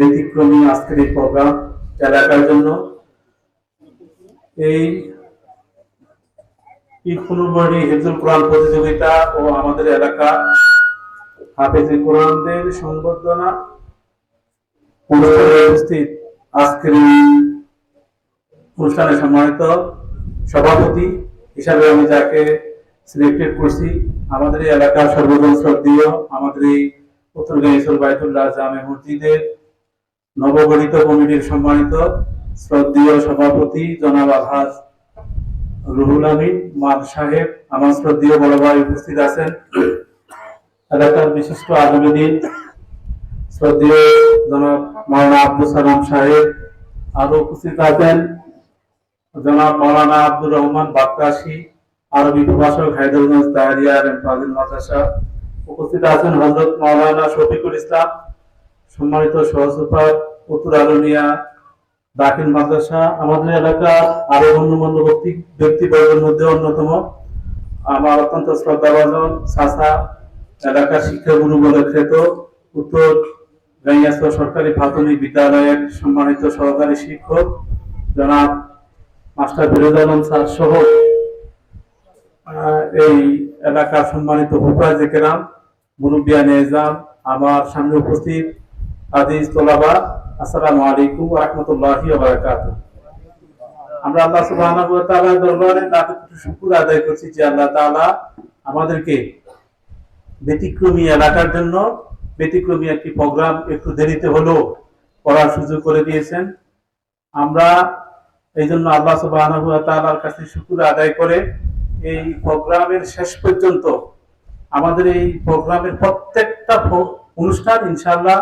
ব্যতিক্রমী আজকের এই প্রোগ্রাম এলাকার জন্য এই ঈদ পুনর্বর্ণী হিফজুল কোরআন প্রতিযোগিতা ও আমাদের এলাকা হাফেজে কোরআনদের সংবর্ধনা অনুষ্ঠানে উপস্থিত আজকের অনুষ্ঠানে সম্মানিত সভাপতি হিসাবে আমি যাকে সিলেক্টেড করছি আমাদের এই এলাকার সর্বজন শ্রদ্ধেয় আমাদের এই উত্তরগাঁও বাইতুল্লাহ জামে মসজিদের নবগঠিত কমিটির সম্মানিত শ্রদ্ধেয় সভাপতি জনাব আলহাজ রুহুল আমিন মান সাহেব, আমার শ্রদ্ধেয় বড় ভাই উপস্থিত আছেন, এলাকার বিশিষ্ট আলমদিন শ্রদ্ধেয় জনাব মাওলানা আব্দুল সালাম সাহেব, আরো উপস্থিত আছেন জনাব মাওলানা আব্দুর রহমান বাক্কাশি, আরবি প্রভাষক হায়দরগঞ্জ দায়রিয়া এন্ড ফাজিল মাদ্রাসা, উপস্থিত আছেন হযরত মাওলানা শফিকুল ইসলাম, সম্মানিত সহসভাপতি উত্তর আলমিয়া দাখিল মাদ্রাসা, আমাদের এলাকার আরো গণ্যমান্য ব্যক্তিবর্গের মধ্যে অন্যতম আমার অত্যন্ত শ্রদ্ধাভাজন চাচা, এলাকার শিক্ষাগুরু বলে খ্যাত উত্তর গাইয়াছড়া সরকারি প্রাথমিক বিদ্যালয়ের সম্মানিত সহকারী শিক্ষক জনাব মাস্টার ফিরোজ আলম স্যার সহ এই এলাকার সম্মানিত হুফাজে কেরাম, মুরব্বিয়ান এজাম, আমার সামনে উপস্থিত আজিজ তোলাবা, আসসালামু আলাইকুম ওয়া রাহমাতুল্লাহি ওয়া বারাকাতুহু। আমরা আল্লাহ সুবহানাহু ওয়া তাআলার দরবারে লাখ কোটি শুকর আদায় করছি যে আল্লাহ তাআলা আমাদেরকে ব্যতিক্রমী এলাকার জন্য ব্যতিক্রমী একটি প্রোগ্রাম একটু দেরিতে হলেও করার সুযোগ করে দিয়েছেন। আমরা এই জন্য আল্লাহ সুবহানাহু ওয়া তাআলার কাছে শুকর আদায় করে এই প্রোগ্রামের শেষ পর্যন্ত আমাদের এই প্রোগ্রামের প্রত্যেকটা অনুষ্ঠান ইনশাআল্লাহ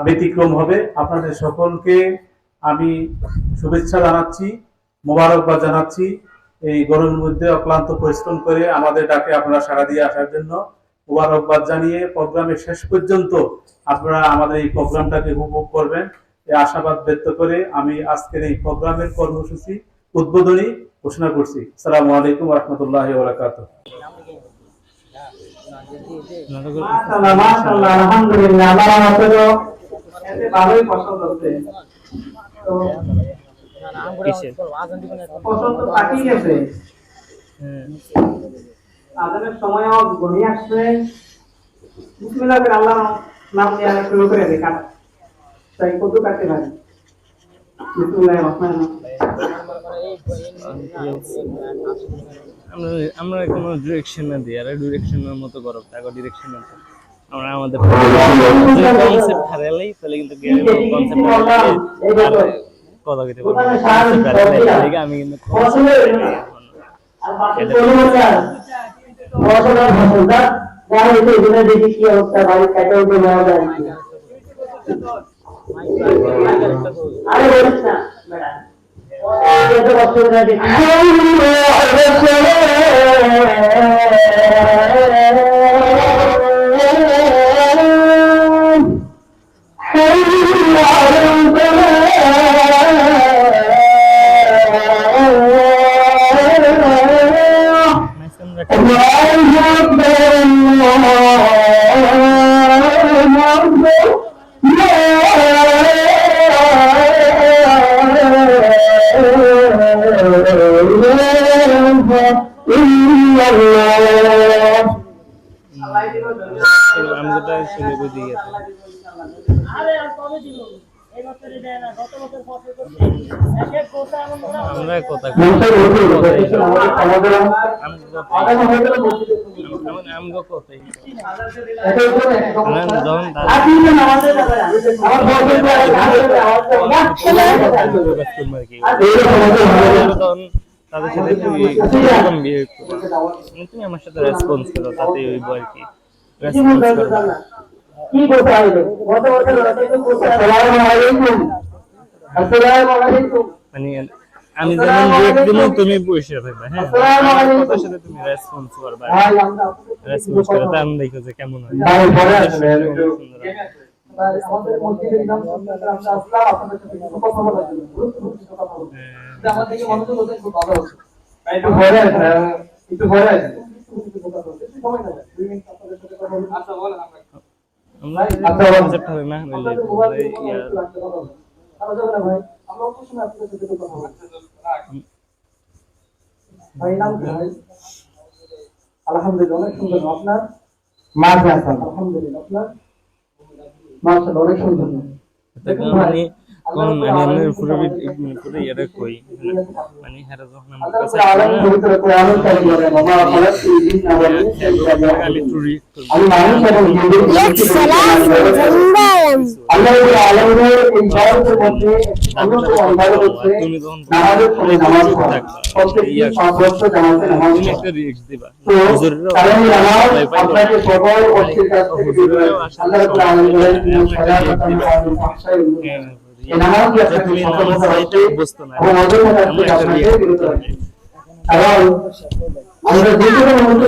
ব্যতিক্রম হবে। আপনাদের সকলকে আমি শুভেচ্ছা জানাচ্ছি, মোবারকবাদ জানাচ্ছি। এই গরমের মধ্যে অক্লান্ত পরিশ্রম করে আমাদের ডাকে আপনারা সাড়া দিয়ে আসার জন্য মোবারকবাদ জানিয়ে প্রোগ্রামের শেষ পর্যন্ত আপনারা আমাদের এই প্রোগ্রামটাকে উপভোগ করবেন এই আশাবাদ ব্যক্ত করে আমি আজকের এই প্রোগ্রামের কর্মসূচি উদ্বোধনী ঘোষণা করছি। আসসালামু আলাইকুম ওয়া রাহমাতুল্লাহি ওয়া বারাকাতুহু। মাশাআল্লাহ আলহামদুলিল্লাহ আল্লাহর মতো এতে ভালোই পছন্দ হচ্ছে তো পছন্দ পাকি গেছে আজানের সময়ও ঘনিয়ে আসছে। বিসমিল্লাহ করে আল্লাহর নাম নিয়ে আমরা শুরু করে দিই কাজ তাই কত কাটতে পারি। বিসমিল্লাহির রহমানির রহিম। আমরা কোনো ডিরেকশন না দিই, আর ডিরেকশনের মতো করো তাকে ডিরেকশন না আমরা আমাদের কনসেপ্ট হারালেই তাহলে কিন্তু কনসেপ্ট কথা কইতে পারবো না। আমি কিন্তু দেখি কি অবস্থা বাড়ির কাটাও তো নেওয়া যায় আরে বলিস না আমরা কথা তাদের সাথে তুমি আমার সাথে রেসপন্স করো তাতে ওই আর কি রেসপন্স করো। কি বলতে হবে আসসালামু আলাইকুম মানে আমি যেমন ব্রেক দিমু তুমি বসে থাকবে, হ্যাঁ কথার সাথে তুমি রেসপন্স করবে, রেসপন্স করে তা আমি দেখো যে কেমন হয়। আমাদের মসজিদের ইমাম সাহেবরা আমরা আসলাম আপনাদের সাথে কিছু কথা বলার জন্য গুরুত্বপূর্ণ কথা বলবো এটা আমাদের থেকে মনোযোগ দিতে খুব ভালো হচ্ছে একটু ঘরে আসেন সময় না 2 মিনিট আপনাদের সাথে কথা বলবো। আচ্ছা বলেন আমরা আচ্ছা, কনসেপ্ট হবে না হলে আপনাদের মোবাইল দিয়ে কোনো একটু লাগতে পারবো না। তাহলে যাবে না ভাই, আমরা অল্প সময় আপনাদের সাথে একটু কথা বলবো। ভাই নাম কি ভাই? আলহামদুলিল্লাহ, অনেক সুন্দর নাম। আপনার? মাঝে হাসান। আলহামদুলিল্লাহ, আপনার? মাশাআল্লাহ, অনেক সুন্দর নাম। দেখুন ভাই, মানে কোন আল্লাহ মানে রাব্বুল আমরা আলামিন পুরো আমাদের পুরো এটা কই মানে হেরা যখন আমার আল্লাহ কাছে রাব্বুল আলামিন পবিত্র কোরআনুল কারীম বলেন, "ওয়া মা খালাকতুল জিন্না ওয়াল ইনসা ইল্লা আমি লিয়াবুদুন।" একটু রিড করব আমি মানুষ এবং জিনদের আল্লাহ রাব্বুল আলামিনের এই জগতের মধ্যে অন্যতম ইবাদত হচ্ছে নামাজের সময় নামাজ পড়া। প্রত্যেকটি 5 ওয়াক্ত জামাতে নামাজ তুমি পড়া। একটা রিড দিবা তো কারণ এই নামাজ আপনাকে সকল অশ্লীল কাজ থেকে দূরে রাখে। আল্লাহ রাব্বুল আলামিন বলেন, "ইন্না সালাতান কানুন ফাহশাই ওয়া মুনকার।" এই নামাজই আপনাকে সতর্কতা রাখবে এবং অযথা কাজ থেকে আপনাকে বিরত রাখবে। কারণ আমরা যে কোনো মুহূর্তে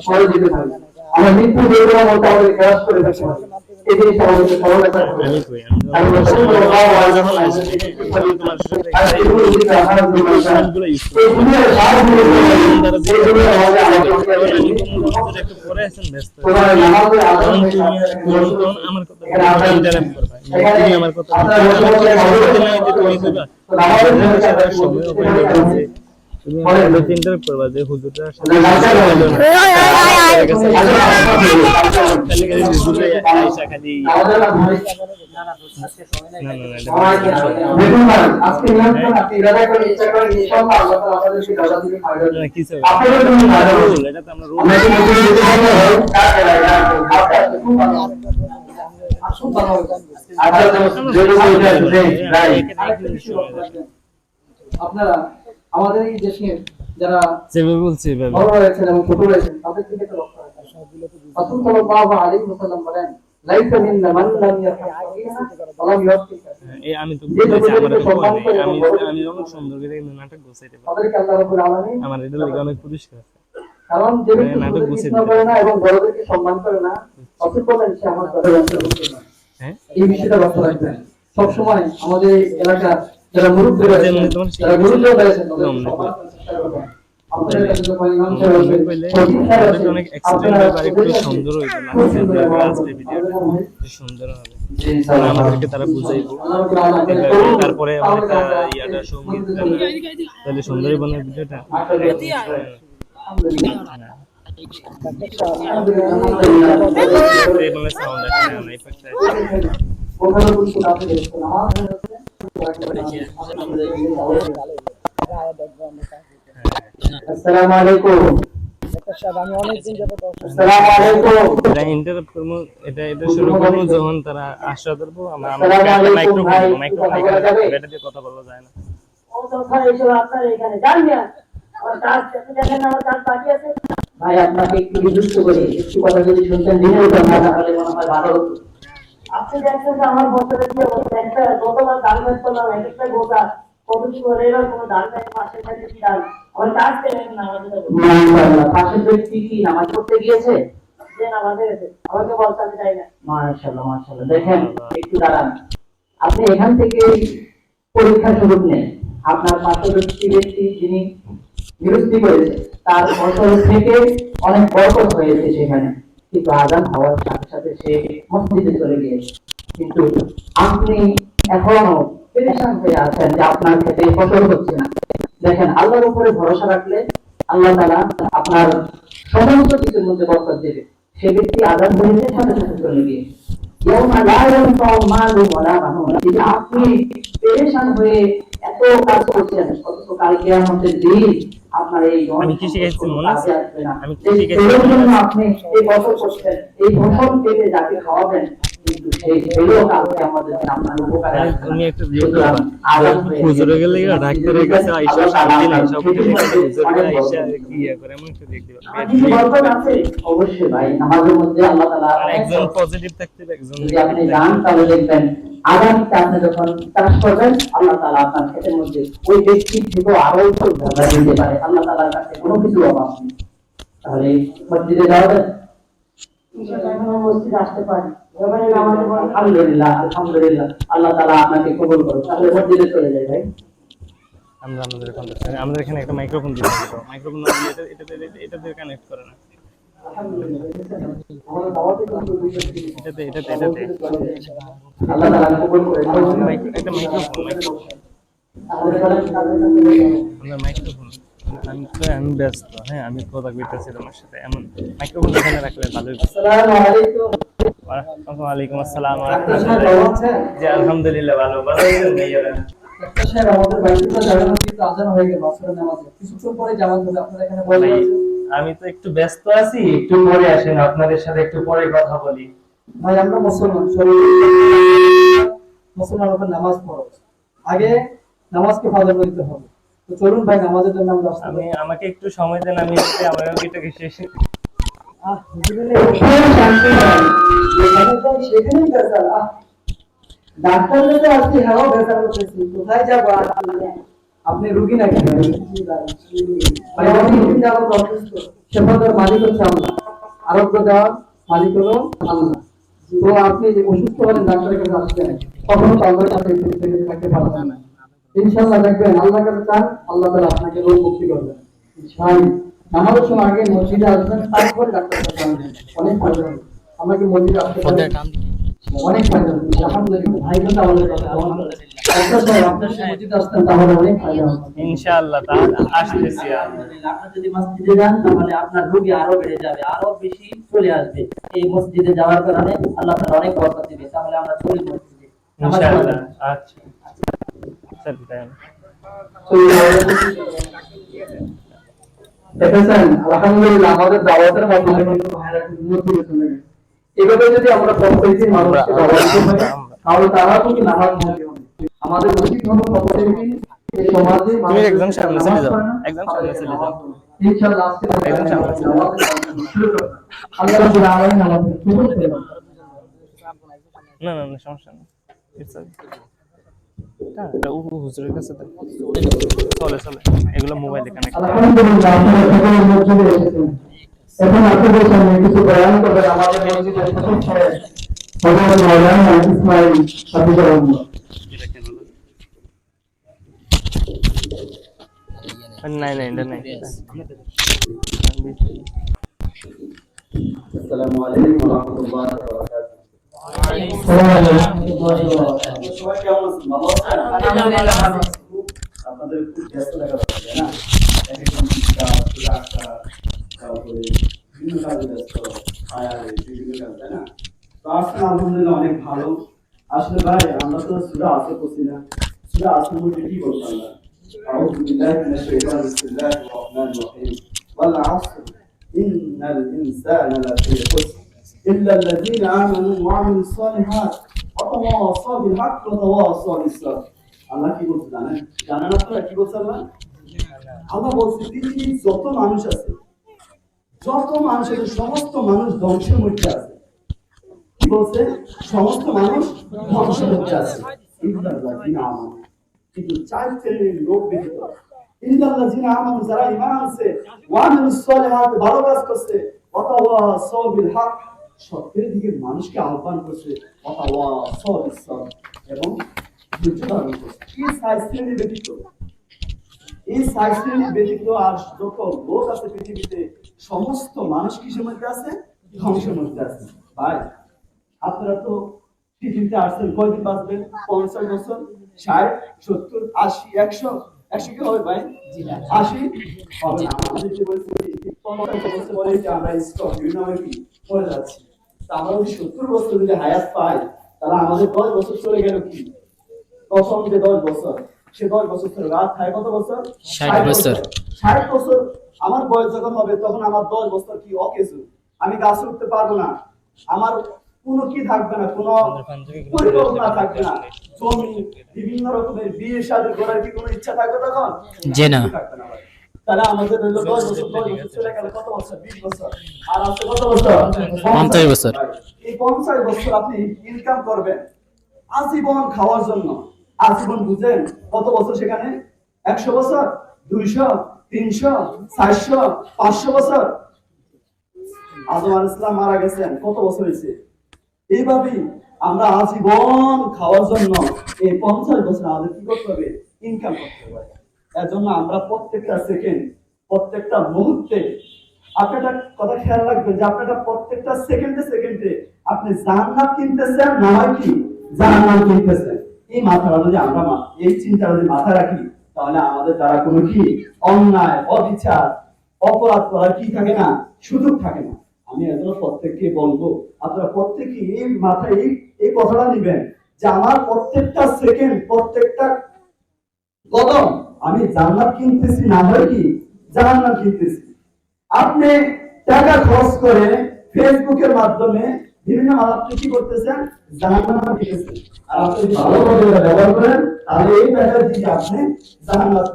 সরে যেতে পারি, আমরা মৃত্যু যে কোনো মুহূর্তে আমাদের কাজ করে থাকতে পারি। এই জিনিসটা আমাদেরকে স্মরণ রাখতে হবে। আমি কই আমি রাসূল সাল্লাল্লাহু আলাইহি ওয়াসাল্লাম তোমার সাথে আর এগুলো যদি আমরা গুলো ইউজ এই দুনিয়ার সাহায্য এই দুনিয়ার আমাদের আমাদের একটা পরে আছেন ব্যস্ত তোমার নামাজের আযান তখন আমার কথা ইন্টারাপ্ট করবা তুমি আমার কথা তুমি কইবা সময় ওপেন করবে তুমি আমাকে ইন্টারাপ্ট করবা যে হুজুরটার সাথে আয়েশা খালি দেখুন ভাই, আজকে নিয়ন্ত্রণ আপনি ইরাদা করে ইচ্ছা করে ইনশাআল্লাহ আল্লাহ তাআলা আপনাদেরকে দাদা থেকে ফায়দা দেবে। কিছু আপনাদের জন্য ফায়দা হবে। এটা তো আমরা আমরা কি নতুন যদি ভালো হয় কাকে লাগে আপনি খুব ভালো হবে। খুব ভালো হবে। আচ্ছা যেটা বলছেন রাইট। আপনারা আমাদের এই দেশের যারা যেভাবে বলছি এভাবে বড় হয়েছেন এবং ছোট হয়েছেন তাদের দিকে তো লক্ষ্য রাখবেন। রাসূল সাল্লাল্লাহু আলাইহি ওয়াসাল্লাম বলেন, লাইসা মিন্না মান লাম ইয়ারহাম ইয়ারহাম। এই আমি তো বলেছি আমার আমি অনেক সুন্দর করে নাটক গোছাইতে পারি তাদেরকে আল্লাহ রাব্বুল আলামিন আমার এটার লাগে অনেক পুরস্কার আছে কারণ যে ব্যক্তি নাটক ছোটদের গুছিয়ে কৃষ্ণ করে না এবং বড়দেরকে সম্মান করে না, অসুখ বলেন সে আমার দলের অন্তর্ভুক্ত না। হ্যাঁ এই বিষয়টা লক্ষ্য রাখবেন। সবসময় আমাদের এই এলাকার যারা মুরব্বী রয়েছেন, যারা গুরুজন রয়েছেন তাদেরকে সম্মান করার চেষ্টা করবেন। আপনাদের কাছে যখন ইমাম সাহেব আসবে, সঠিক সাহেব আসবে, অনেক এক্সট্রিম আর একটু সুন্দর হইতো না আজকে ভিডিওটা সুন্দর হবে আমাদেরকে তারা বুঝাইবো তারপরে আমরা ইয়াটা সঙ্গীত তাহলে সুন্দরই বানাবে ভিডিওটা এই মানে সাউন্ড আসে না ইফেক্ট ওখানে কিছু না পেলে নামাজ আসসালামু আলাইকুম। আসসালামু আলাইকুম। এটা ইন্টারাপ্ট করবো এটা শুরু করবো যখন তারা আশা করবো আমরা মাইক্রোফোন এটা দিয়ে কথা বলা যায় না ভাই আপনাকে একটু বিরক্ত করে একটু কথা যদি শুনতেন দিনের উপর না তাহলে মনে হয় ভালো হতো। আপনি দেখছেন যে আমার বছরে কি অবস্থা, একটা গতবার দান করলাম এক একটা গোটা কতদিন ধরে এবার কোনো দান নাই, মাসের কাছে কি দান আমার কাজ পেলেন না আমাদের মাশাআল্লাহ। পাশের ব্যক্তি কি নামাজ পড়তে গিয়েছে? যে নামাজে গেছে আমাকে বলতে আমি যাই না। মাশাআল্লাহ মাশাআল্লাহ। দেখেন একটু দাঁড়ান, আপনি এখান থেকে পরীক্ষা শুরু নেন। আপনার পার্শ্ববর্তী ব্যক্তি যিনি বিরক্তি করেছে তার ফসল থেকে অনেক বরকত হয়েছে সেখানে, কিন্তু আযান হওয়ার সাথে সাথে সে মসজিদে চলে গিয়েছে। কিন্তু আপনি এখনো পেরেশান হয়ে আছেন যে আপনার ক্ষেতে ফসল হচ্ছে না। দেখেন আল্লাহর উপরে ভরসা রাখলে আল্লাহ তাআলা আপনার সমস্ত কিছুর মধ্যে বরকত দেবে। সে ব্যক্তি আযান হয়েছে সাথে সাথে চলে গিয়েছে। আপনি পেরেশান হয়ে এত কাজ করছেন অথচ কাল কিয়ামতের দিন আপনার এই আমি কি শিখাইছি মনে আছে আমি কি আপনি এই ফসল করছেন, এই ফসল পেতে যাকে খাওয়াবেন কিন্তু সেই ছেলেও কালকে আমাদের আপনার উপকারে আসবে না। তুমি একটা ভিডিও করবা হুজুরে গেলে ডাক্তারের কাছে আইসা শান্তি নাই সব কিছু হুজুরে আইসা কি করে এমন একটু দেখতে বরকত আছে অবশ্যই ভাই। নামাজের মধ্যে আল্লাহ তাআলা একজন পজিটিভ থাকতে একজন যদি আপনি যান তাহলে দেখবেন আগামীতে আপনি যখন চাষ করবেন আল্লাহ তাআলা আপনার ক্ষেতের মধ্যে ওই ব্যক্তির থেকে আরো একটু ভালো দিতে পারে। আল্লাহ তাআলার কাছে কোনো কিছু অভাব নেই। তাহলে মসজিদে যাবেন ইনশাআল্লাহ, মসজিদে আসতে পারি এবারে আমাদের আলহামদুলিল্লাহ আলহামদুলিল্লাহ আল্লাহ তাআলা আপনাকে কবুল করুন। তাহলে মসজিদে চলে যাই ভাই। আমরা আমাদের কন্টাক্ট আমাদের এখানে একটা মাইক্রোফোন দিতে হবে মাইক্রোফোন না দিলে এটাতে কানেক্ট করে না আলহামদুলিল্লাহ, আমাদের দাওয়াতে কিন্তু এটাতে আল্লাহ তাআলা কবুল করে। একটা মাইক্রোফোন আমাদের কাছে আমার মাইক্রোফোন আমি ব্যস্ত, হ্যাঁ আমি কথা কইতেছি তোমার সাথে, এমন মাইক্রোফোন এখানে রাখলে ভালোই। আসসালামু আলাইকুম। ওয়ালাইকুম আসসালাম ওয়া ডাক্তার সাহেব রাহমাতুল্লাহ। ভালো আছেন? জি আলহামদুলিল্লাহ ভালো আছেন ভাইয়ারা? ডাক্তার সাহেব, আমাদের বাড়িতে তো জানানো কিন্তু আজান হয়ে গেল আসরের নামাজে, কিছুক্ষণ পরে জানান হবে, আপনারা এখানে বসে ভাই আছেন। আমি তো একটু ব্যস্ত আছি, একটু পরে আসেন, আপনাদের সাথে একটু পরে কথা বলি। ভাই আমরা মুসলমান, মুসলমান আপনার নামাজ ফরজ, আগে নামাজকে ফরজ করতে হবে। তো চলুন ভাই, নামাজের জন্য আমরা আসতে আমি আমাকে একটু সময় দেন, আমি আমার ওইটাকে শেষ। শান্তি নাই, যেখানে যাই সেখানেই বেসাল। ডাক্তার কাছে আসছি, হ্যাঁ বেসাল করতেছি, কোথায় যাবো আর? আপনি রুগী নাকি? ভাই আমি দিন যাবো অসুস্থ, সেবাদের মালিক হচ্ছে আল্লাহ, আরোগ্য দেওয়ার মালিক হলো আল্লাহ। তো আপনি যে অসুস্থ হলেন, ডাক্তারের কাছে আসছেন, কখনো তো আল্লাহর কাছে থাকতে পারবেন না। ইনশাআল্লাহ দেখবেন, আল্লাহর কাছে চান, আল্লাহ তাআলা আপনাকে রোগ মুক্তি করবেন। ভাই নামাজের সময় আগে মসজিদে আসবেন, তারপরে ডাক্তারের কাছে যাবেন, অনেক ভালো হবে। আমরা কি মসজিদে আসতে পারি? অনেক ফায়দা হবে আলহামদুলিল্লাহ। ভাই কিন্তু আমাদের কথা ডাক্তার সাহেব, আপনার মসজিদে আসতেন তাহলে অনেক ফায়দা হবে ইনশাআল্লাহ তাআলা আসতেছি। আলহামদুলিল্লাহ। আপনি যদি মসজিদে যান তাহলে আপনার রোগী আরো বেড়ে যাবে, আরো বেশি চলে আসবে। এই মসজিদে যাওয়ার কারণে আল্লাহ তাআলা অনেক বরকত দিবে। তাহলে আমরা চলি মসজিদে ইনশাআল্লাহ। আচ্ছা চল তাই। দেখেছেন আলহামদুলিল্লাহ, আমাদের দাওয়াতের মাধ্যমে কিন্তু ভাইরা মসজিদে চলে গেছে। এভাবে যদি আমরা প্রত্যেকদিন মানুষকে দাওয়াত দিই, তাহলে তারা কিন্তু নামাজ পড়বে। আমাদের উচিত হলো প্রত্যেকদিন এই সমাজে তুমি একদম সামনে চলে যাও, একদম সামনে চলে যাও। ইনশাআল্লাহ আজকে একদম সামনে চলে যাও। আল্লাহ রাব্বুল আলামিন আমাদের কবুল করুন। না না না সমস্যা নেই, ইটস ওকে। এটা হুজুরের কাছে দাও। চলে চলে এগুলো মোবাইলে কানেক্ট। আলহামদুলিল্লাহ, আপনারা সকলে মসজিদে এসেছেন। এখন আপনাদের সামনে কিছু বয়ান করবেন আমাদের মসজিদের প্রথম ছেলে হযরত মাওলানা ইসমাইল হাফিজাহুল্লাহ। नहीं नहीं नहीं আসসালামু আলাইকুম ওয়া রাহমাতুল্লাহি ওয়া বারাকাতুহু। সবাই কেমন আছেন? ভালো আছেন? আপনাদের খুব ব্যস্ত দেখা যাচ্ছে, তাই না? একজন তারপরে বিভিন্ন কাজে ব্যস্ত, বিভিন্ন কাজ, তাই না? তো আজকে আলহামদুলিল্লাহ অনেক ভালো। আসলে ভাই আমরা তো সূরা আসর পড়ছি না, সূরা আসর মধ্যে কি বলতে আল্লাহ أعوذ بالله من الشيطان بسم الله الرحمن الرحيم والعصر إن الإنسان لفي خسر إلا الذين آمنوا وعملوا الصالحات وتواصوا بالحق وتواصوا بالصبر। আল্লাহ কি বলছে জানেন? জানেন আপনারা কি বলছে আল্লাহ? আল্লাহ বলছে পৃথিবীর যত মানুষ আছে, যত মানুষ আছে, সমস্ত মানুষ ধ্বংসের মধ্যে আছে। কি বলছে? সমস্ত মানুষ ধ্বংসের মধ্যে আছে। ইল্লাল্লাযিনা আমানু, কিন্তু চার শ্রেণীর লোক ব্যতীত। ইল্লাল্লাযিনা আমানু, যারা ঈমান আনছে, ওয়া আমিলুস সালিহাত, ভালো কাজ করছে, ওয়া তাওয়াসাউ বিল হক, সত্যের দিকে মানুষকে আহ্বান করছে, ওয়া তাওয়াসাউ বিস সাবর, এবং ধৈর্য ধারণ করছে। এই চার শ্রেণীর ব্যতীত, এই চার শ্রেণীর ব্যতীত আর যত লোক আছে পৃথিবীতে, সমস্ত মানুষ কিসের মধ্যে আছে? ধ্বংসের মধ্যে আছে। ভাই আপনারা তো পৃথিবীতে আসছেন, কয়দিন বাঁচবেন? 50 বছর, 60, 70, 80, 100, 100 কি হবে ভাই? 80 হবে না। আমাদের যে বলছি 50 বছর পরে যে আমরা স্টক ইউনিয়নে কি পড়ে যাচ্ছি, তা আমরা যদি 70 বছর যদি হায়াত পাই, তাহলে আমাদের 10 বছর চলে গেল কি? প্রথম যে 10 বছর, সে 10 বছর ধরে রাত হয় কত বছর? 60 বছর। 60 বছর আমার বয়স যখন হবে, তখন আমার 10 বছর কি অকেজু, আমি গাছে উঠতে পারবো না, আমার কোনো কি থাকবে না, কোনো পরিকল্পনা থাকবে না, জমি বিভিন্ন রকমের বিয়ে শাদী করার কি কোনো ইচ্ছা থাকবে তখন? জি না। তাহলে আমাদের হলো 10 বছর, 10 বছর চলে গেল কত বছর? 20 বছর। আর আছে কত বছর? 50 বছর। এই 50 বছর আপনি ইনকাম করবেন আজীবন খাওয়ার জন্য। আজীবন বুঝেন কত বছর সেখানে? 100 বছর, 200, 300, 400, 500 বছর। আদম আলাইহিস সালাম মারা গেছেন, কত বছর হয়েছে? এইভাবেই আমরা আজীবন খাওয়ার জন্য এই 50 বছর আমাদের কি করতে হবে? ইনকাম করতে হবে। এর জন্য আমরা প্রত্যেকটা সেকেন্ড, প্রত্যেকটা মুহূর্তে আপনি একটা কথা খেয়াল রাখবেন যে আপনারা প্রত্যেকটা সেকেন্ডে সেকেন্ডে আপনি জান্নাত কিনতেছেন না হয় কি জাহান্নাম কিনতেছেন। এই মাথাটা যদি আমরা এই চিন্তা যদি মাথায় রাখি, তাহলে আমাদের দ্বারা কোনো কি অন্যায় অবিচার অপরাধ করার কি থাকে না, সুযোগ থাকে না। আমি এজন্য প্রত্যেককে বলবো, আপনারা প্রত্যেকে এই মাথায় এই কথাটা নিবেন যে আমার প্রত্যেকটা সেকেন্ড প্রত্যেকটা কদম আমি জান্নাত কিনতেছি না হয় কি জাহান্নাম কিনতেছি। আপনি টাকা খরচ করে ফেসবুকের মাধ্যমে বিভিন্ন আপনি কি করতেছেন, জাহান্নাম কিনতেছেন। আর আপনি যদি ভালোভাবে ব্যবহার করেন তাহলে এই টাকা দিয়ে আপনি জান্নাত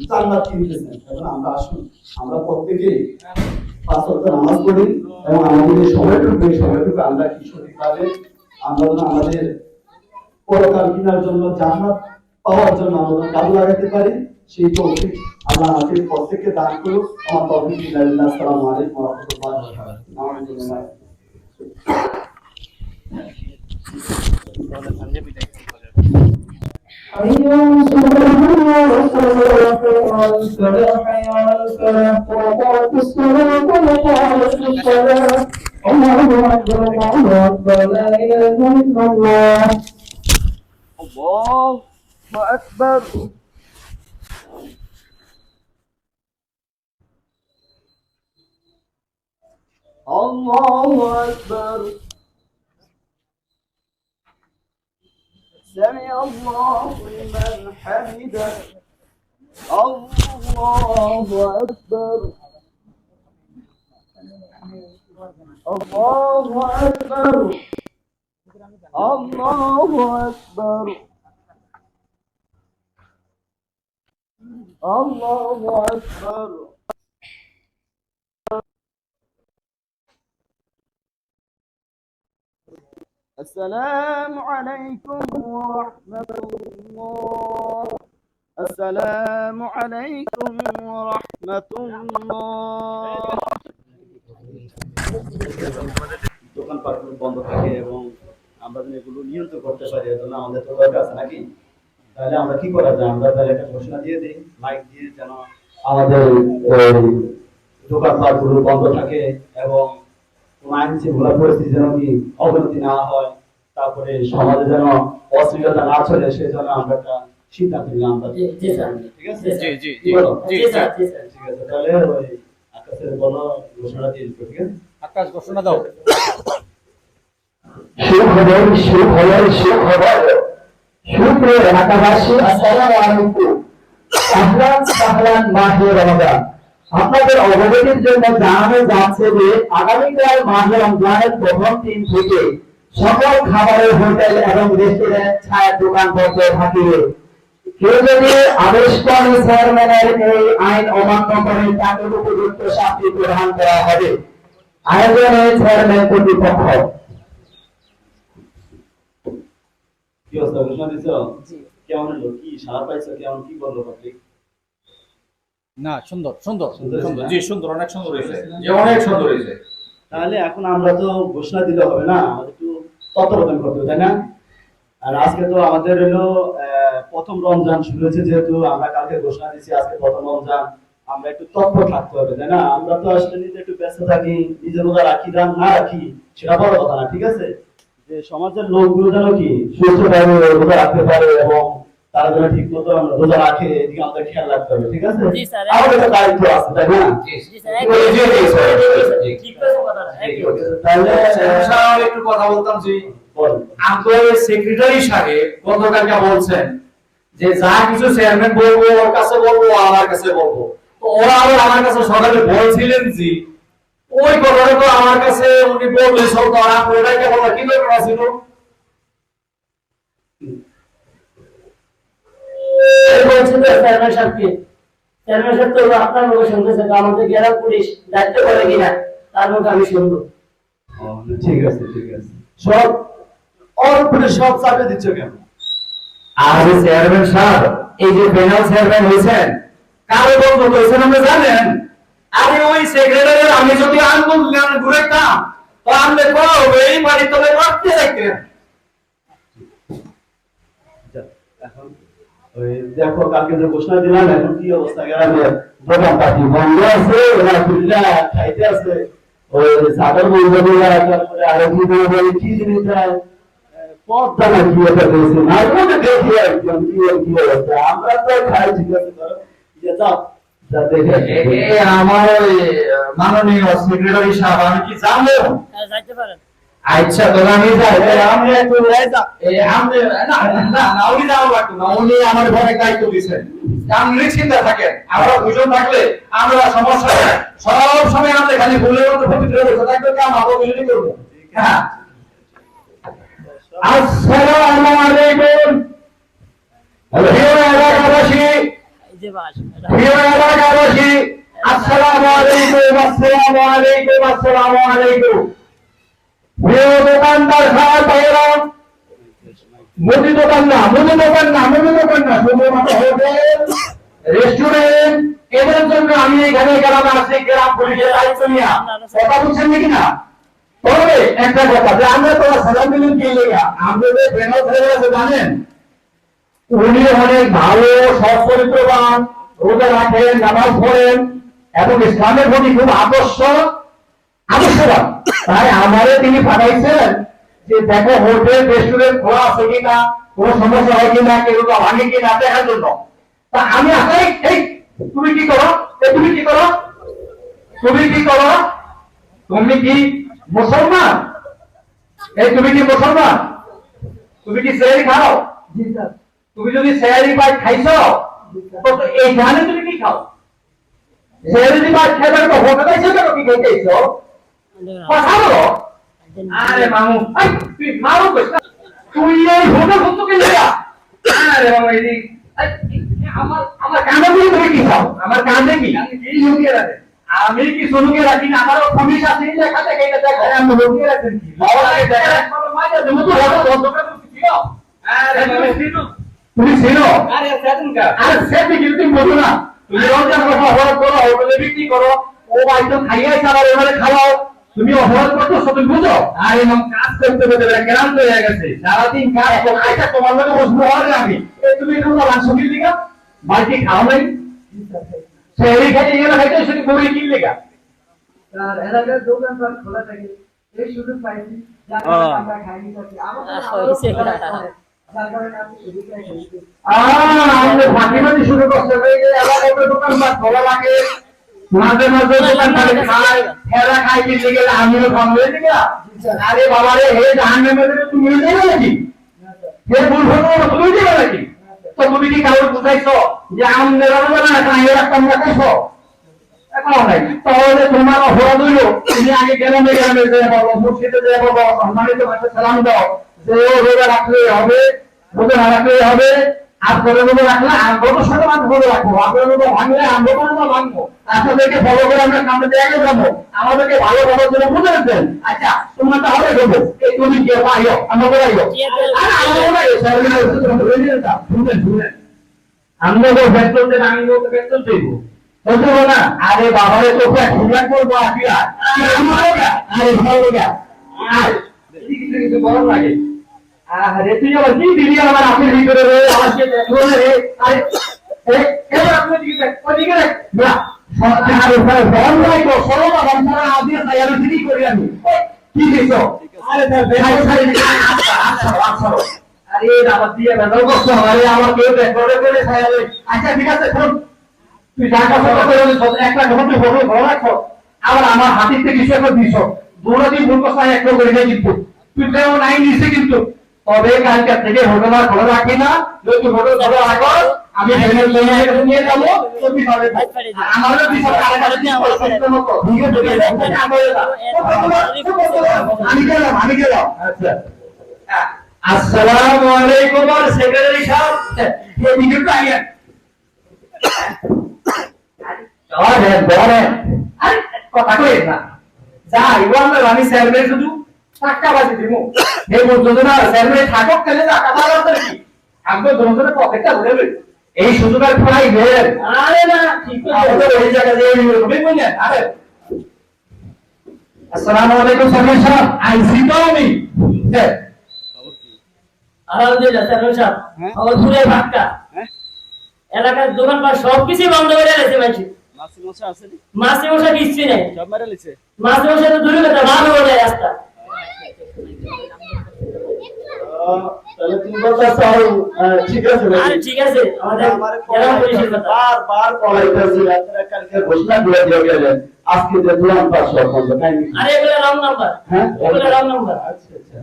জান্নাত কিনতেছেন। এখন আমরা আসুন আমরা প্রত্যেকেই 5 ওয়াক্ত নামাজ পড়ি এবং আমাদের এই সময়টুকু আমরা কি সঠিকভাবে আমরা যেন আমাদের পরকাল কেনার জন্য জান্নাত পাওয়ার জন্য আমরা কাজে লাগাতে পারি, সেই তৌফিক আল্লাহ আমাদের প্রত্যেককে দান করুন। আমার তৌফিক বিল্লাহ। আসসালামু আলাইকুম ওয়া রাহমাতুল্লাহি ওয়া বারাকাতুহু। الله أكبر. الله أكبر. سمع الله لمن حمده. الله أكبر. الله أكبر. الله أكبر. الله أكبر. السلام عليكم ورحمة الله. السلام عليكم ورحمة الله. দোকানপাটগুলো বন্ধ থাকে এবং আমরা যদি এগুলো নিয়ন্ত্রণ করতে পারি, এজন্য আমাদের তো দরকার আছে নাকি? তাহলে আমরা কি করা যায়, আমরা তাহলে একটা ঘোষণা দিয়ে দিই মাইক দিয়ে, যেন আমাদের দোকানপাটগুলো বন্ধ থাকে এবং আইন শৃঙ্খলা পরিস্থিতি যেন কি অবনতি না হয়, তারপরে সমাজে যেন অশ্লীলতা না চলে, সেজন্য আমরা একটা সিদ্ধান্ত নিলাম। ঠিক আছে, ঠিক আছে, তাহলে ওই আকাশের বলো ঘোষণা দিয়ে দিচ্ছি। ঠিক আছে, আকাশ ঘোষণা দাও। সুপ্রিয় এলাকাবাসী, আসসালামু আলাইকুম। আহলান সাহলান মাহে রমাদান। আপনাদের অবগতির জন্য জানানো যাচ্ছে যে আগামীকাল মাহে রমজানের প্রথম দিন থেকে সকল খাবারের হোটেল এবং রেস্টুরেন্ট ছায়ের দোকান বন্ধ থাকিবে। কেউ যদি আদেশ করে চেয়ারম্যানের এই আইন অমান্য করে তাকে উপযুক্ত শাস্তি প্রদান করা হবে। আয়োজনে চেয়ারম্যান কর্তৃপক্ষ। কি অবস্থা, ঘোষণা দিচ্ছ? কেমন হলো, কি সারা পাইছো, কেমন কি বললো পাবলিক? না, সুন্দর সুন্দর সুন্দর, সুন্দর, জি সুন্দর, অনেক সুন্দর হয়েছে, যে অনেক সুন্দর হয়েছে। তাহলে এখন আমরা তো ঘোষণা দিলে হবে না, আমাদের একটু তত্ত্বাবধান করতে হবে, তাই না? আর আজকে তো আমাদের হলো প্রথম রমজান শুরু হয়েছে, যেহেতু আমরা কালকে ঘোষণা দিচ্ছি আজকে প্রথম রমজান, আমরা একটু তৎপর থাকতে হবে, তাই না? আমরা তো আসলে নিজে একটু ব্যস্ত থাকি, নিজের রোজা রাখি না রাখি সেটা বড় কথা না, ঠিক আছে? যে সমাজের লোকগুলো যেন কি সুস্থভাবে রোজা রাখতে পারে এবং তারা যেন ঠিক মতো রোজা রাখে, এদিকে আমাদের খেয়াল রাখতে হবে, ঠিক আছে? আমাদের একটা দায়িত্ব আছে, তাই না? তাহলে একটু কথা বলতাম জি। বল। আপনাদের সেক্রেটারি সাহেব গতকালকে বলছেন যে যা কিছু চেয়ারম্যান বলবো ওর কাছে বলবো, আমার কাছে বলবো। তো ওরা আবার আমার কাছে সকালে বলছিলেন জি, ওই কথাটা তো আমার কাছে উনি বললে সব তো আর ওটাই কেবল কি দরকার ছিল? বলছি তো চেয়ারম্যান সাহেবকে, চেয়ারম্যান সাহেব তো আপনার মুখে শুনতেছে, আমাদের গ্রাম পুলিশ দায়িত্ব করে কিনা তার মুখে আমি শুনবো। ঠিক আছে, ঠিক আছে, সব ওর উপরে সব চাপে দিচ্ছ কেন? আর চেয়ারম্যান সাহেব, এই যে প্যানেল চেয়ারম্যান হয়েছেন, কারো বলবো হয়েছেন আপনি জানেন? আরে ওই সেক্রেটারি আমি যদি আন্দোলন ঘুরাইতাম তো আপনি করবে এই বাড়ি তলে রাখতে চাইতেন। এখন ওই দেখো কালকে যে ঘোষণা দিলাম এখন কি অবস্থা গ্রামের দোকান পাটি বন্ধ আছে ওরা খুললা খাইতে আছে ওই সাগর বন্ধুরা তারপরে আরো কি বলবো কি জিনিস পথটা না কি এটা করেছে না ওটা দেখি একদম কি অবস্থা আমরা তো খাই ঠিক আছে ধরো যে যাও যা দেখে আমার ওই মাননীয় সেক্রেটারি সাহেব আমি কি জানো যাইতে পারেন আচ্ছা তো আমি যাই আমি একটু আমি না না না উনি যাওয়া লাগতো না উনি আমার ঘরে দায়িত্ব দিয়েছেন আপনি নিশ্চিন্তে থাকেন আমরা দুজন থাকলে আমরা সমস্যা নাই। সব সময় আমাদের খালি ভুলের মতো পবিত্র বসে থাকবে কাম আমরা দুজনই করবো হ্যাঁ আসসালামু আলাইকুম প্রিয় এলাকাবাসী এই যে বাস প্রিয় এলাকাবাসী আসসালামু আলাইকুম আসসালামু আলাইকুম আসসালামু আলাইকুম প্রিয় দোকানদার খাওয়া ভাইরা মুদি দোকান না শুধুমাত্র হোটেল রেস্টুরেন্ট এদের জন্য আমি এখানে গ্রামে আসছি গ্রাম পুলিশের দায়িত্ব নিয়ে কথা বুঝছেন নাকি না তবে একটা কথা যে আমরা তো সালাম দিলেন কি লেগা আমরা যে প্রেরণা ধরে আছে জানেন উনি অনেক ভালো সৎ চরিত্রবান রোজা রাখেন নামাজ পড়েন এবং ইসলামের প্রতি খুব আদর্শবান তাই আমারে তিনি পাঠাইছেন যে দেখো হোটেল রেস্টুরেন্ট খোলা আছে কিনা কোনো সমস্যা হয় কিনা কেউ ভাঙে কিনা দেখার জন্য তা আমি আসলে এই তুমি কি করো তুমি কি করো তুমি কি মুসলমান তুমি কি মুসলমান তুমি কি সেহরি খাও জি স্যার তুমি যদি সেহরি পাই খাইছো তো এইখানে তুমি কি খাও সেহরি পাই খেতে তো হোটেলে এসে কেন কি খাইছো কথা বলো আরে মামু এই তুই মারো কইছ না তুই এই হোটেল কত কে লাগা আরে মামু এই আমার কানে তুমি কি খাও আমার কানে কি কি লুকিয়ে রাখে আমি কি শুনুকে রাখি না আমারও পুলিশ আছে লেখা থাকে এটা দেখো আমি লুকিয়ে রাখেন কি বাবা লাগে দেখে মাঝে তুমি তো হোটেল বন্ধ করে দিছো আরে তুমি ছিনো আরে সেদিন কি তুমি বলো না তুমি রোজা অপরাধ করো হোটেলে বিক্রি করো ও ভাই তো খাইয়াই খাবার এবারে খাওয়াও তুমি অপরাধ করছো তুমি বুঝো আর এমন কাজ করতে করতে ক্লান্ত হয়ে গেছে সারাদিন কাজ খাইটা তোমার মনে বসবো আর আমি তুমি একটু মাংস কিনলি দিকা বাড়ি খাও নাই সেই খাইতে গেলে খাইতে সেটি বড়ি কিনলে গা স্যার এলাকার দোকানপাট খোলা থাকে এই সুযোগ পাইছি যার কারণে আমরা খাইনি থাকি আমাদের যার কারণে আপনি সুযোগটাই খাইছি আমাদের ফাঁকিবাজি শুরু করছে যে এলাকার দোকানপাট খোলা লাগে মাঝে মাঝে দোকানপাট খায় খেলা খাই কিনতে গেলে আমিও খাবো এদিকে আরে বাবা রে হে জাহান্নামে মধ্যে তুমি দেবে নাকি হে ভুল হলো তুমি দেবে নাকি তো তুমি কি কাউকে বুঝাইছো যে আমাদের রমজান না খাই রাখতাম না খাইছো এখন নাই তাহলে তোমার অপরাধ হইলো তুমি আগে গ্রামে যে বলো মসজিদে যে বলো সম্মানিত ভাষা সালাম দাও যে ও রোজা রাখলে হবে রোজা না রাখলে হবে আর করে রোজা রাখলে আমরাও সাথে মাত্র রোজা রাখবো আপনারা রোজা ভাঙলে আমরাও না ভাঙবো আপনাদেরকে ফলো করে আমরা সামনে দিয়ে আগে যাবো আমাদেরকে ভালো ভালো করে বুঝে রাখবেন আচ্ছা তোমরা তাহলে দেবো এই তুমি কে পাইও আমরা বলাইও আর আমরা বলাইও সার্ভিস শুনেন আমরা তো পেট্রোল দেন আমি তো পেট্রোল দেবো বলতে না আরে বাবারে তো খুঁজলাম করবো আপিয়া আরে ভালো গা আর কিছু বড় লাগে আরে তুই আবার কি দিলি আমার আপনি ভিতরে রে আমাকে দেখো রে আরে এবার আপনি দিকে দেখ ওদিকে দেখ না আরে বল নাই তো সরো না বাবা আদিয়া তাই ঠিক করি আমি কি দিছো আরে ভাই আচ্ছা আরে দাদা দিয়ে দাদা কষ্ট আরে আমার কেউ দেখো রে করে ছায়ালে আচ্ছা ঠিক আছে শোন তুই টাকা ফটো করে একটা ঘন্টা ফটো ভালো রাখো আবার আমার হাতের থেকে কিছু একটা দিছো দুটো দিন ভুল কথা একটা করে নাই কিন্তু তুই তো নাই নিছে কিন্তু তবে কালকে থেকে হোটেল আর খোলা রাখি না যদি হোটেল খোলা রাখো আমি ভেনের নিয়ে যাবো তুমি পাবে আমারও কিছু টাকা দিয়ে আমার মতো ঠিক আছে আমি গেলাম আচ্ছা আসসালামু আলাইকুম সেক্রেটারি সাহেব এই ভিডিওটা আইয়া কথা কই না যা ইবান আমি স্যাররে শুধু টাকা বাজি দিমু এই বলতো না স্যাররে থাকক তাহলে টাকা দাও তো কি আমি তো ধরে পকেটটা ভরে লই এই সুযোগের ফলাই বের আরে না ঠিক আছে ওই জায়গা দিয়ে তুমি বললেন আরে আসসালামু আলাইকুম স্যার সাহেব আইসি তো আমি আলহামদুলিল্লাহ স্যার সাহেব আমার পুরো ভাগটা এলাকার দোকানপাট সবকিছু বন্ধ করে দিয়েছে মানুষ। মাসি মশা আছে নি? মাসে মশা কিচ্ছু নেই, সব মেরে লিছে। মাসে মশা তো দূরে কথা, ভালো বলে রাস্তা। তাহলে তুমি বলতেছো ঠিক আছে ভাই। আরে ঠিক আছে, আমাদের আমার গ্রাম পুলিশের কথা। বারবার কলাইতেছি, আপনারা কালকে ঘোষণা করে দিয়ে গেলেন আজকে যে দুলান পাস সব বন্ধ কাহিনী কি? আরে এগুলো রং নাম্বার, হ্যাঁ এগুলো রং নাম্বার। আচ্ছা আচ্ছা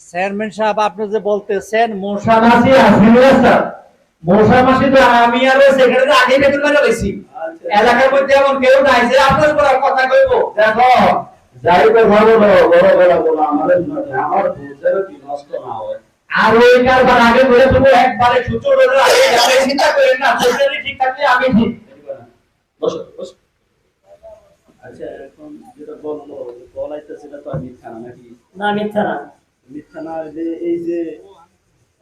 চেয়ারম্যান সাহেব আপনি যে বলতেছেন মশা মাছি আসিল স্যার, মশা মাছি তো আমি আর সেক্রেটারি আগে বেতন মেরে লইছি। এলাকার মধ্যে এমন কেউ নাই যে আপনার উপর আর কথা কইব। দেখো যাইবে ভালো বড় বড় বলো আমাদের আমার বুঝের কি নষ্ট না হয়। আর ওই কারবার আগে করে তুমি একবারে সুচোর ওদের আগে যাবে, চিন্তা করেন না, সেক্রেটারি ঠিক থাকলে আমি ঠিক। বসো বসো। আচ্ছা এখন যেটা বললো বলাইতেছিল তো আর মিথ্যা না নাকি? না মিথ্যা না। মিথ্যা না, যে এই যে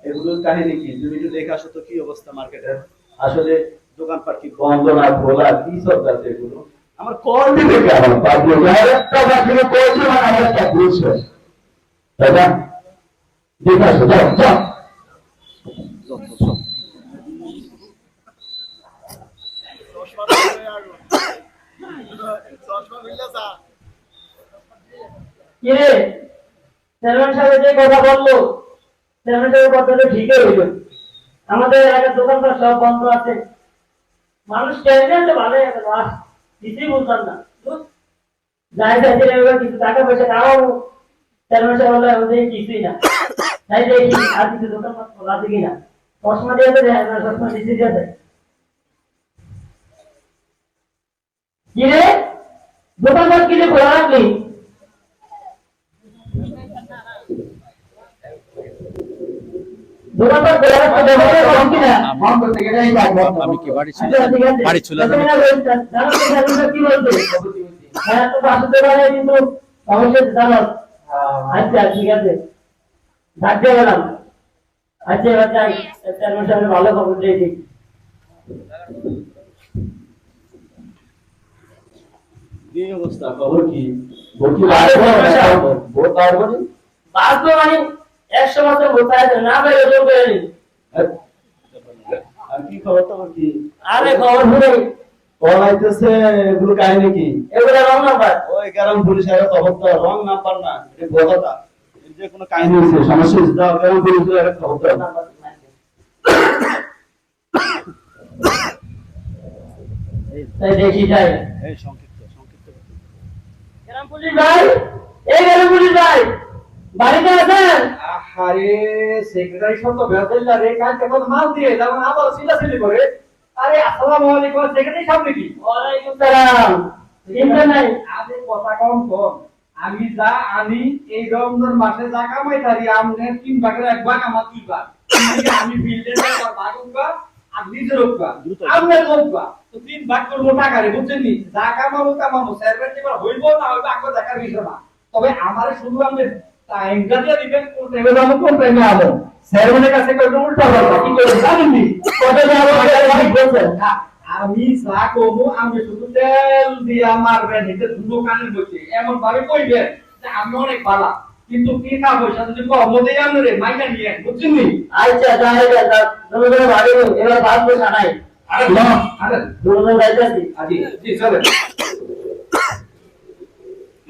এগুলোর কাহিনী কি তুমি একটু দেখে আসো তো কি অবস্থা মার্কেটের, আসলে দোকানপাট কি বন্ধ না খোলা কি সব আছে এগুলো আমার কল দিবে কেন পাবলো একটা বাকিলে কইছে মানে আমার একটা বুঝছে দাদা দেখে আসো যাও যাও কি রে, চেয়ারম্যান সাহেব যে কথা বললো, চেয়ারম্যান সাহেবের কথাটা ঠিকই হইল। আমাদের এলাকার দোকানপাট সব বন্ধ আছে, মানুষ কেমনে আছে ভালোই আছে, বাস কিছুই বুঝলাম না। যাই চাইছিল এবার কিছু টাকা পয়সা খাওয়াবো, চেয়ারম্যান সাহেব বললো আমাদের কিছুই না। তাই দেখি আর কিছু দোকানপাট খোলা আছে কিনা, চশমা দিয়ে তো দেয় না, চশমা দিতে দিয়ে দেয়। কি রে, দোকানপাট কিছু খোলা রাখলি? দোকানপাট খোলা রাখতে দেবো কম কিনা? বন্ধ থেকে যাই যাবো আমি কি বাড়ি ছিল? আচ্ছা, ঠিক আছে। বাড়ি ছিল না? জানো তো চেয়ারম্যান কি বলছে? হ্যাঁ তো বাসুতে পারে কিন্তু অবশ্যই জানো। আচ্ছা ঠিক আছে, ডাকতে গেলাম। আচ্ছা এবার যাই, চেয়ারম্যান সাহেবের ভালো খবর দিয়েছি। কি অবস্থা খবর কি বলছি ভোট পাওয়ার পরে বাস তো মানে 100 বছর ভোট আছে না ভাই, ওজন করে নি। আর কি খবর তোমার কি আরে খবর শুনে কল আইতেছে এগুলো কাহিনী কি এগুলো রং নাম্বার। ওই গ্রাম পুলিশের খবর তো রং নাম্বার না, এটা বলতা যে কোনো কাহিনী হয়েছে সমস্যা হয়েছে দাও গ্রাম পুলিশের খবর দাও। তাই দেখি যাই। এই সংক্ষিপ্ত সংক্ষিপ্ত। গ্রাম পুলিশ ভাই, এই গ্রাম পুলিশ ভাই বাড়িতে আছেন? আরে সেক্রেটারি সব তো বেদল্লা রে, কালকে কত মাল দিয়ে যেমন আবার চিল্লাচিল্লি করে। আরে আসসালামু আলাইকুম সেক্রেটারি সাহেব নাকি? ওয়ালাইকুম সালাম। চিন্তা নাই। আরে কথা কম কম, আমি যা আনি এই রমজান মাসে যা কামাই তারি আমনে 3 ভাগের 1 ভাগ আমার 2 ভাগ। আমি বিল্ডে যাই আর ভাগ উঠবা আর নিজের উঠবা আমনে উঠবা তো 3 ভাগ করবো টাকা রে, বুঝছেন নি? যা কামাবো কামাবো সার্ভেন্ট এবার হইব না হইব আগে দেখার বিষয় না। তবে আমারে শুধু আপনি টাইমটা দিয়ে দিবেন, কোন টাইমে যাবো কোন টাইমে আবো। সার্ভেন্টের কাছে কইলো উল্টা কথা কি করে জানেন নি? কত যাবো ঠিক বলছেন। আমি যা কমু আমি শুধু তেল দিয়া মারবেন, এটা দুটো কানের বসে এমন ভাবে কইবেন যে আমি অনেক ভালো, কিন্তু কি না পয়সা যদি কম দেই আমরে মাইনা নিয়ে বুঝছেন নি? আচ্ছা যাই যা, তুমি কোনো ভাবি নি, এবার বাস বসা নাই। আরে না আরে দুজন যাইতাছি। আজি জি চলে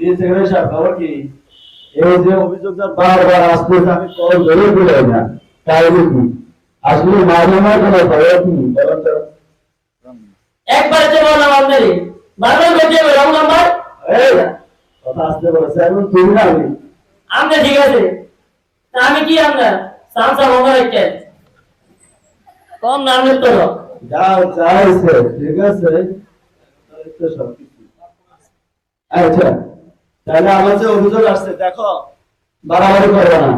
এই সেক্রেটারি সাহেব খবর কি এই যে অভিযোগটা বারবার আসতেছে আমি কল ধরে দিলাই না কাহিনী কি আসলে মাঝে মাঝে না খবর কি বলেন তো একবারে যে বললাম আপনারে, বারবার বলতে হবে রং নাম্বার। এই কথা আসতে বলেছে এখন তুমি না আমি আমরা ঠিক আছে, তা আমি কি আমরা সামসা মঙ্গল একটা কম নামের তো যাও যাইছে ঠিক আছে এই তো সব কিছু আচ্ছা তাহলে আমার যে অভিযোগ আসছে দেখো বাড়াবাড়ি করবে না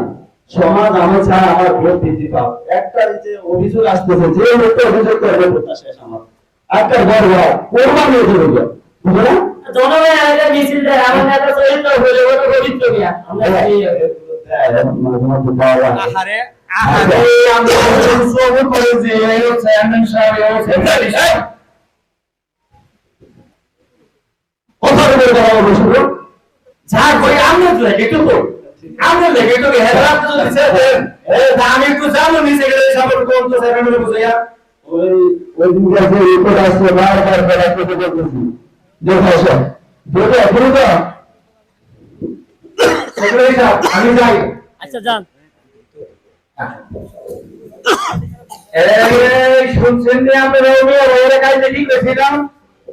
সমাজ আমার ছাড়া আমার ভোট দিতে পাও একটা এই যে অভিযোগ আসতেছে যে লোকটা অভিযোগ করবে ভোটটা শেষ আমার একটা বড় বড় কোরবান নিয়ে দেবে বুঝলো না জনগণের আগে মিছিল দেয়, আমার নেতা চরিত্র হলে ওটা পবিত্র মিয়া। আমরা এই আহারে আহারে আমি সবুর করে যে এই চেয়ারম্যান সাহেব এই সেক্রেটারি সাহেব কথা বলে বলা বসলো যা কই আমি তো একটু তো আমি লেগে তো হেরা তো দিছে দেন এ আমি একটু জানো নি সেক্রেটারি সাহেব কোন তো সেকেন্ডারি বুঝাইয়া ওই ওই দিন কাছে রিপোর্ট আসছে বারবার ফেরার কথা বলতেছি যে ভাষা যেটা এখনো তো সেক্রেটারি সাহেব আমি যাই আচ্ছা যান। এই শুনছেন যে আমরা ওরে কাছে কি কইছিলাম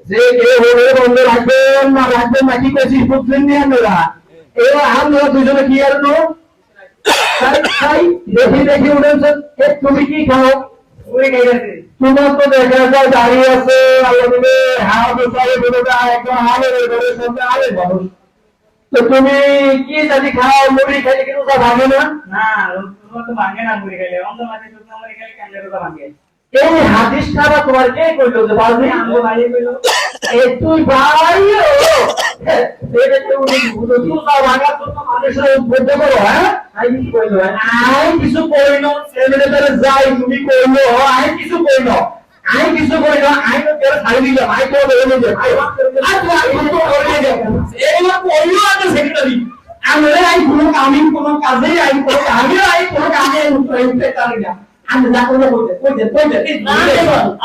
যে এ ওরে বন্ধ রাখবেন না কি কইছি বুঝলেন না আপনারা এই আমরা দুজনে কি আর নো খাই দেখি উঠেছে তুমি কি খাও ওই খাইছি তোমার তো দেখা যায় দাঁড়িয়ে আছে আল্লাহ দিলে হাওয়া তো বলে যায় একদম হাওয়া ধরে সঙ্গে আলে মানুষ তো তুমি কি জানি খাও মুড়ি খাইলে কিন্তু তা ভাঙে না না তোমার তো ভাঙে না মুড়ি খাইলে অন্য মাঝে তো মুড়ি খাইলে কান্দে তো ভাঙে এই হাদিসটা তোমার কে কইলো যে বাজে আমগো ভাই কইলো এই তুই ভাই এটা তো উনি বুঝো তুই না ভাঙা তো মানুষের উদ্বুদ্ধ করো হ্যাঁ আই কি কইলো আই কিছু কইলো ছেলেদের ধরে যাই তুমি কইলো আই কিছু কইলো আই তো কেন ছাড়ি দিলাম আই তো বলে যে ভাই আই তো করে দে এইবার কইলো আছে সেক্রেটারি আমরা আই কোনো কাজে আই কোনো কাজে উঠতে পারি না আমি যা করে কইতে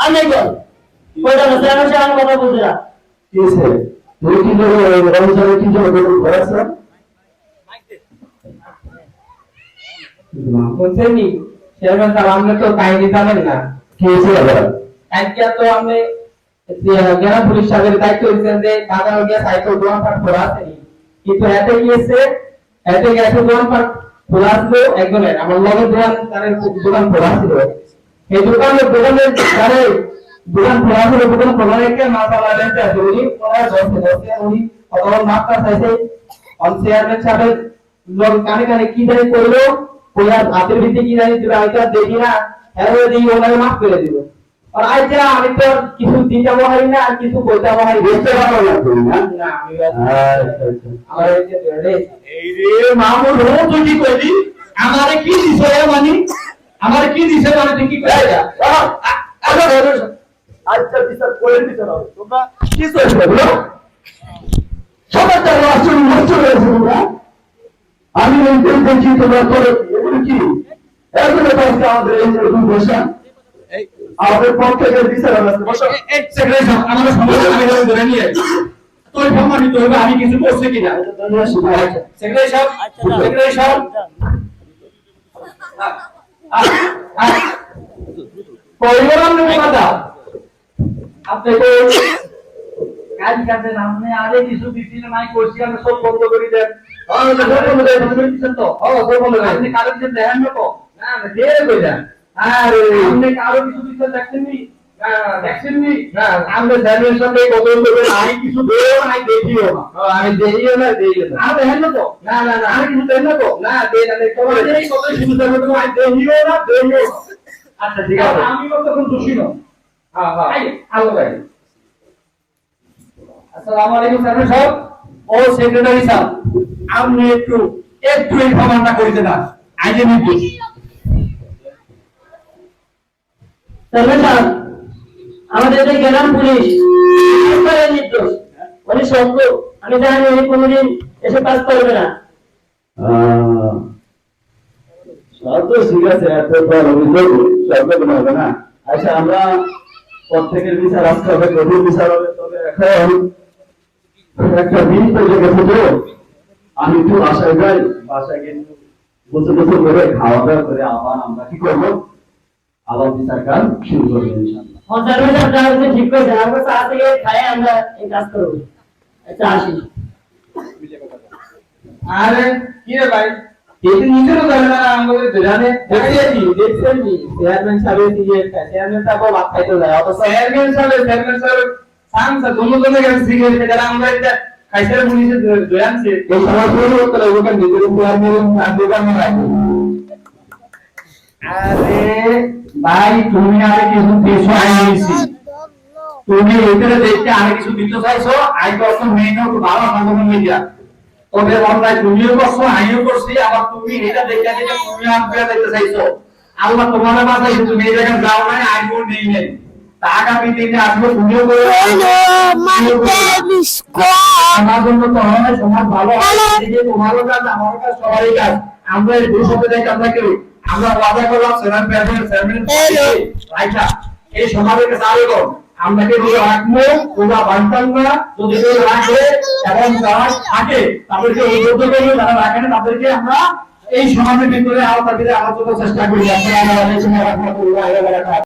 আমি বল কইটা বসে আমি কথা বলছি না কি আছে তুই কি করে রমজানে কি জন্য ঘোরাছ বলছেন নি চেয়ারম্যান সাহেব আপনি তো কাহিনী জানেন না কি আছে আবার আজকে তো আপনি জেলা পুলিশ সাহেবের দায়িত্ব দিয়েছেন যে ঢাকা গিয়ে সাইকেল দোকান পাট খোলা আছে কিন্তু এতে গিয়েছে দোকান পাট খোলা ছিল একজনের আমার লগের দোকান তার দোকান খোলা ছিল এই দোকানের তারে দোকান খোলা ছিল দোকান খোলা রেখে মাথা লাগাইতে আছে উনি ওনার বসে উনি কতক্ষণ মাপটা চাইছে অন চেয়ারম্যান সাহেবের লোক কানে কি জানি করলো কোয়া হাতের ভিতরে কি জানি দিবে আমি তো দেখি না এর দিয়ে ওনাকে মাফ করে দিব আর আজকে আমি তো কিছু দিতে পারি না আর কিছু বলতে পারি বুঝতে পারো না তুমি না না আমি আচ্ছা আমার এই রে মামুর রো তুই কি কইলি আমারে কি দিছে মানে আমারে কি দিছে মানে তুই কি কইলি আচ্ছা বিচার করে দিতে হবে তোমরা কি করবে বলো সবার তো আসল নষ্ট হয়েছে তোমরা আমি এই দেখি তোমরা করে এগুলো কি এগুলো তো আজকে আমাদের এই যে বসা আমাদের পক্ষে যে বিচার হবে বসা এক সেক্রেটারি সাহেব আমাদের সমস্যা আমি ধরে নিয়ে তুই সম্মানিত হবে আমি কিছু করছি কিনা সেক্রেটারি সাহেব সেক্রেটারি সাহেব কইলাম না কথা আপনি কই কাজ কাজে নামনে আরে কিছু দিছিল নাই করছি আমি সব বন্ধ করে দেন আমি তো সব বন্ধ করে দিছেন তো সব বন্ধ করে আপনি কারো কিছু দেখেন না তো না না দেরে কইলা আরে আপনি কারো কিছু দিতে দেখছেন নি দেখছেন নি না আমরা জানেন সঙ্গে কত করে আমি কিছু দেও নাই দেখিও না আমি দেখিও না না দেখেন না তো না না না আমি কিছু দেন না তো না দেই না তোমার এই কত শুরু করবে তো আমি দেখিও না আচ্ছা ঠিক আছে আমি তখন দোষী না হ্যাঁ হ্যাঁ আলো ভাই আসসালামু আলাইকুম স্যার সাহেব ও সেক্রেটারি সাহেব আপনি একটু এই প্রমাণটা করিতে না আইজে নির্দেশ সাহেব আমাদের যে গ্রাম পুলিশ একবারে নির্দোষ উনি সত্য আমি জানি উনি কোনোদিন এসে কাজ করবে না সব তো ঠিক আছে এত বড় অভিযোগ সব কোনো হবে না আচ্ছা আমরা প্রত্যেকের বিচার আসতে হবে গভীর বিচার হবে তবে এখন একটা দিন তো যে গেছে তো আমি একটু বাসায় যাই বাসায় গিয়ে বসে বসে করে খাওয়া দাওয়া করে আবার আমরা কি করবো আবার বিচার কাজ শুরু করবো ইনশাআল্লাহ সাহেব আপনারা হচ্ছে ঠিক করেছেন আমরা চা থেকে খাই আমরা এই কাজ করবো আচ্ছা আসি আরে কি রে ভাই এতে নিজেরও জানে না আমাদের জানে দেখছেন নি চেয়ারম্যান সাহেব দিয়ে চেয়ারম্যান সাহেব ভাত খাইতে যায় অত চেয়ারম্যান সাহেব সাংসা দুজনে গেছে সিগারেট যারা আমরা এটা খাইছে পুলিশে দয়ানছে এই সমস্যাগুলো তো লোকের নিজের উপর দোকান রাখবে আরে ভাই তুমি আরে কিছু দিছো আইছি তুমি এখানে দেখতে আরে কিছু দিতে চাইছো আই তো এখন মেইন তো ভালো সামনে নিয়ে যা তবে অনলাইন তুমিও করছো আমিও করছি আবার তুমি এটা দেখতে দেখতে তুমি আমাকে দেখতে চাইছো আল্লাহ তোমার বাসায় তুমি এই জায়গায় যাও না আইবো নেই নেই আগামী দিনে আসবো তুমিও করে আমার জন্য তো হয় সমাজ ভালো হয় তোমারও কাজ আমারও কাজ সবারই কাজ আমরা এই দুই সাথে দেখে আমরা কেউ আমরা ওয়াদা করলাম সেভেন রাইটা এই সমাজের কাছে আবেদন আমরা কি রোজা রাখবো, রোজা বানতাম না, যদি কেউ রাখে এবং যারা থাকে তাদেরকে উদ্বুদ্ধ করবো, যারা রাখে না তাদেরকে আমরা এই সমাজের ভিতরে আওতার ভিতরে আলোচনার চেষ্টা করি। আসসালামু আলাইকুম ওয়া রাহমাতুল্লাহি ওয়া বারাকাতুহু।